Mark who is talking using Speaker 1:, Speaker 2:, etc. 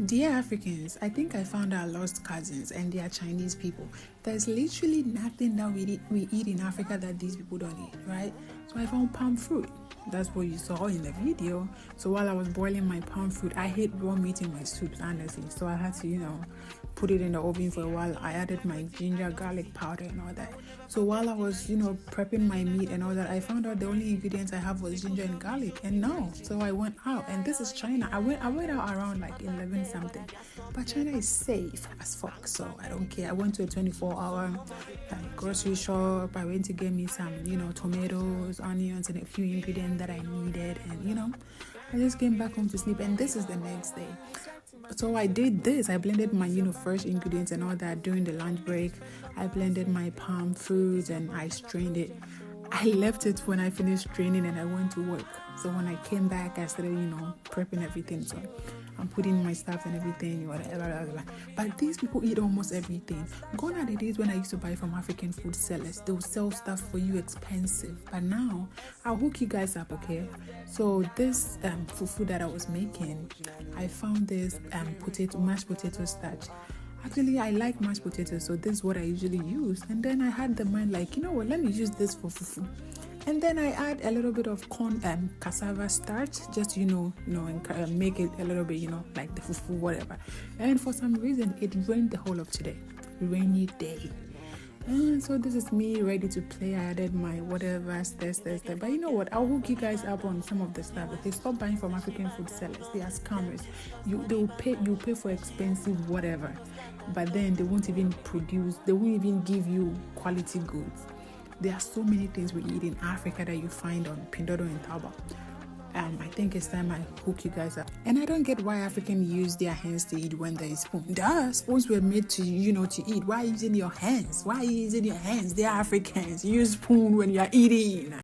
Speaker 1: Dear Africans, I think I found our lost cousins and they are Chinese people. There's literally nothing that we eat in Africa that these people don't eat, right? So I found palm fruit. That's what you saw in the video. So while I was boiling my palm fruit, I hate raw meat in my soups, honestly. So I had to, put it in the oven for a while. I added my ginger, garlic powder and all that. So while I was, prepping my meat and all that, I found out the only ingredients I have was ginger and garlic. And no, so I went out, and this is China. I went out around like 11 something, but China is safe as fuck. So I don't care. I went to a 24-hour grocery shop. I went to get me some, tomatoes, onions, and a few ingredients that I needed, and I just came back home to sleep. And this is the next day. So I did this. I blended my, fresh ingredients and all that during the lunch break. I blended my palm fruit and I strained it. I left it when I finished training and I went to work. So when I came back, I started, prepping everything. So I'm putting my stuff and everything, whatever. But these people eat almost everything. Gone are the days when I used to buy from African food sellers. They'll sell stuff for you expensive. But now, I'll hook you guys up, okay? So this fufu that I was making, I found this mashed potato starch. Actually, I like mashed potatoes, so this is what I usually use. And then I had the mind like, let me use this for fufu. And then I add a little bit of corn cassava starch, just and make it a little bit, like the fufu, whatever. And for some reason, it rained the whole of today. Rainy day. And so this is me ready to play. I added my whatever, step. But you know what? I'll hook you guys up on some of the stuff. Okay, stop buying from African food sellers. They are scammers. You pay for expensive whatever, but then they won't even give you quality goods. There are so many things we eat in Africa that you find on Pinduoduo and Taobao. I think it's time I hook you guys up. And I don't get why Africans use their hands to eat when there is spoon. Duh, spoons were made to, to eat. Why are you using your hands? Why are you using your hands? They are Africans. Use spoon when you are eating.